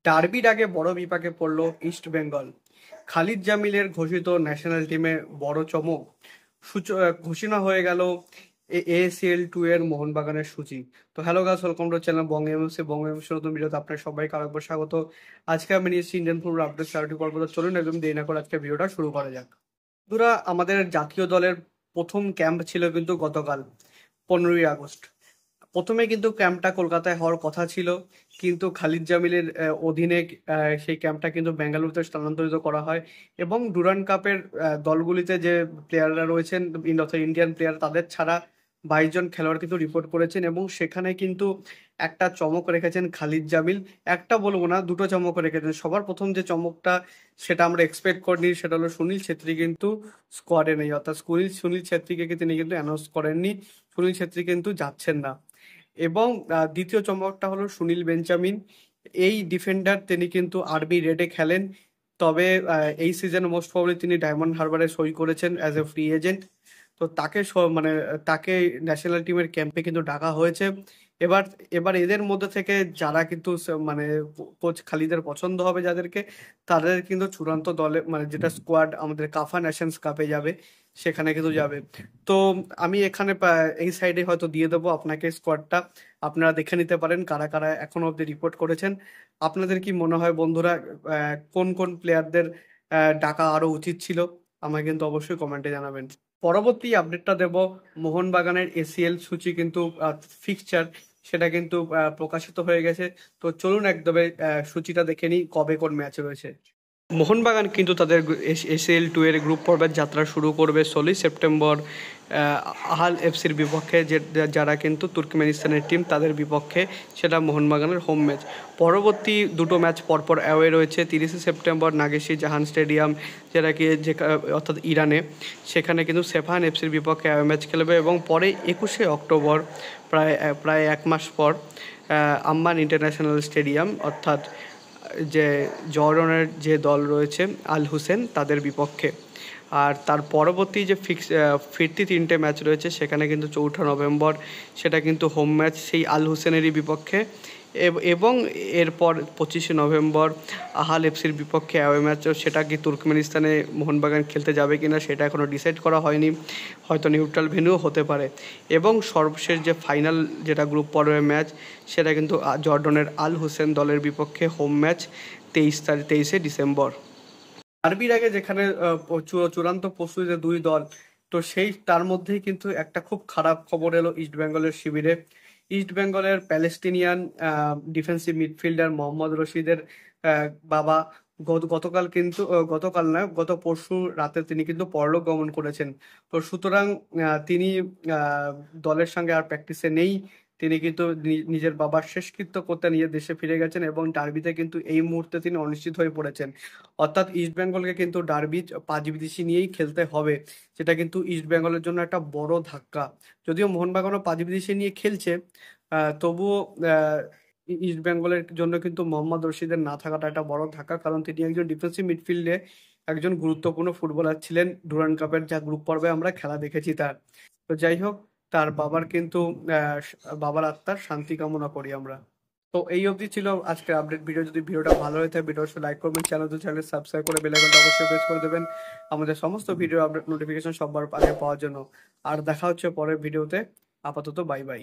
ডার্বির আগে বড় বিপাকে পড়ল ইস্ট বেঙ্গল। খালিদ জামিলের ঘোষিত ন্যাশনাল টিমে বড় চমক। ঘোষণা হয়ে গেল ACL 2 এর মোহনবাগানের সূচি। তো hello guys, welcome to channel Banga MSc নতুন ভিডিওতে আপনার সবাইকে আরেকবার স্বাগত। আজকে আমি নিয়েছি ইন্ডিয়ান ফুটবল আপডেট 4টি পর্ব। চলুন একদম দেরি না করে আজকে ভিডিওটা শুরু করা যাক। বন্ধুরা, আমাদের জাতীয় দলের প্রথম ক্যাম্প ছিল কিন্তু গতকাল 15ই আগস্ট। প্রথমে কিন্তু ক্যাম্পটা কলকাতায় হওয়ার কথা ছিল, কিন্তু খালিদ জামিলের অধীনে সেই ক্যাম্পটা কিন্তু বেঙ্গালুরুতে স্থানান্তরিত করা হয় এবং ডুরান্ড কাপের দলগুলিতে যে প্লেয়াররা রয়েছেন ইন্ডিয়ান প্লেয়ার, তাদের ছাড়া 22 জন খেলোয়াড় কিন্তু রিপোর্ট করেছেন এবং সেখানে কিন্তু একটা চমক রেখেছেন খালিদ জামিল। একটা বলবো না, দুটো চমক রেখেছেন। সবার প্রথম যে চমকটা সেটা আমরা এক্সপেক্ট করিনি, সেটা হলো সুনীল ছেত্রী কিন্তু স্কোয়াডে নেই, অর্থাৎ সুনীল ছেত্রীকে তিনি কিন্তু অ্যানাউন্স করেননি। সুনীল ছেত্রী কিন্তু যাচ্ছেন না। এবং দ্বিতীয় চমকটা হলো সুনীল বেঞ্চামিন। এই ডিফেন্ডার তিনি কিন্তু আরবি রেডে খেলেন, তবে এই সিজনে মোস্ট প্রবাবলি তিনি ডায়মন্ড হারবারে সই করেছেন অ্যাজ এ ফ্রি এজেন্ট। তো তাকে ন্যাশনাল টিমের ক্যাম্পে কিন্তু ডাকা হয়েছে। এবার এবার এদের মধ্যে থেকে যারা কিন্তু কোচ খালিদের পছন্দ হবে যাদেরকে, তাদের কিন্তু চূড়ান্ত দলে যেটা স্কোয়াড আমাদের কাফা নেশনস কাপে যাবে, সেখানে কিন্তু যাবে। তো আমি এখানে এই সাইডে হয়তো দিয়ে দেবো আপনাকে স্কোয়াডটা, আপনারা দেখে নিতে পারেন কারা কারা এখনো অব্দি রিপোর্ট করেছেন। আপনাদের কি মনে হয় বন্ধুরা, কোন কোন প্লেয়ারদের ডাকা আরো উচিত ছিল? আমাকে কিন্তু অবশ্যই কমেন্টে জানাবেন। পরবর্তী আপডেটটা দেব মোহনবাগানের ACL সূচি কিন্তু ফিক্সচার, সেটা কিন্তু প্রকাশিত হয়ে গেছে। তো চলুন একদমে সূচিটা দেখে নিই কবে কোন ম্যাচ রয়েছে। মোহনবাগান কিন্তু তাদের ACL 2 এর গ্রুপ পর্বের যাত্রা শুরু করবে 16 সেপ্টেম্বর আহাল এফসির বিপক্ষে, যারা কিন্তু তুর্কমেনিস্তানের টিম, তাদের বিপক্ষে। সেটা মোহনবাগানের হোম ম্যাচ। পরবর্তী দুটো ম্যাচ পরপর অ্যাওয়ে রয়েছে। 30 সেপ্টেম্বর নাগেশি জাহান স্টেডিয়াম, অর্থাৎ ইরানে, সেখানে কিন্তু সেফান এফসির বিপক্ষে অ্যাওয়ে ম্যাচ খেলবে। এবং পরে 21 অক্টোবর, প্রায় এক মাস পর, আম্মান ইন্টারন্যাশনাল স্টেডিয়াম, অর্থাৎ যে জর্ডনের যে দল রয়েছে আল হুসেন, তাদের বিপক্ষে। আর তার পরবর্তী যে ফিরতি 3টে ম্যাচ রয়েছে, সেখানে কিন্তু 4 নভেম্বর সেটা কিন্তু হোম ম্যাচ সেই আল হুসেনেরই বিপক্ষে। এবং এরপর 25 নভেম্বর আহাল এফসির বিপক্ষে অ্যাওয়ে ম্যাচ, সেটা কি তুর্কমেনিস্তানে মোহনবাগান খেলতে যাবে কিনা সেটা এখনও ডিসাইড করা হয়নি, হয়তো নিউট্রাল ভেন্যুও হতে পারে। এবং সর্বশেষ যে ফাইনাল, যেটা গ্রুপ পর্বের ম্যাচ, সেটা কিন্তু জর্ডনের আল হুসেন দলের বিপক্ষে হোম ম্যাচ 23 ডিসেম্বর। ডার্বির আগে যেখানে চূড়ান্ত প্রস্তুতিতে দুই দল, তো তার মধ্যেই কিন্তু একটা খুব খারাপ খবর এলো ইস্ট বেঙ্গলের শিবিরে। ইস্ট বেঙ্গলের প্যালেস্টিনিয়ান ডিফেন্সিভ মিডফিল্ডার মোহাম্মদ রশিদের বাবা গতকাল কিন্তু গতকাল নয়, গত পরশু রাতে তিনি কিন্তু পরলোক গমন করেছেন। তো সুতরাং তিনি দলের সঙ্গে আর প্র্যাকটিসে নেই। তিনি কিন্তু নিজের বাবার শেষকৃত্য করতে নিজের দেশে ফিরে গেছেন এবং ডার্বিতে কিন্তু এই মুহূর্তে তিনি অনিশ্চিত হয়ে পড়েছেন। অর্থাৎ ইস্ট বেঙ্গলকে কিন্তু ডার্বি 5 বিদেশি নিয়েই খেলতে হবে, যেটা কিন্তু ইস্ট বেঙ্গলের জন্য একটা বড় ধাক্কা। যদিও মোহনবাগানও 5 বিদেশি নিয়ে খেলছে, তবুও ইস্ট বেঙ্গলের জন্য কিন্তু মোহাম্মদ রশিদের না থাকাটা একটা বড় ধাক্কা, কারণ তিনি একজন ডিফেন্সিভ মিডফিল্ডে একজন গুরুত্বপূর্ণ ফুটবলার ছিলেন। ডুরান্ড কাপের যা গ্রুপ পর্বে আমরা খেলা দেখেছি তার। তো যাই হোক, তার বাবার কিন্তু বাবার আত্মার শান্তি কামনা করি আমরা। তো এই অবধি ছিল আজকের আপডেট ভিডিও। যদি ভিডিওটা ভালো হয়ে থাকে, ভিডিওটা লাইক করবেন, চ্যানেল সাবস্ক্রাইব করে বেল আইকনটা অবশ্যই প্রেস করে দেবেন আমাদের সমস্ত ভিডিও আপডেট নোটিফিকেশন সবার আগে পাওয়ার জন্য। আর দেখা হচ্ছে পরের ভিডিওতে। আপাতত বাই বাই।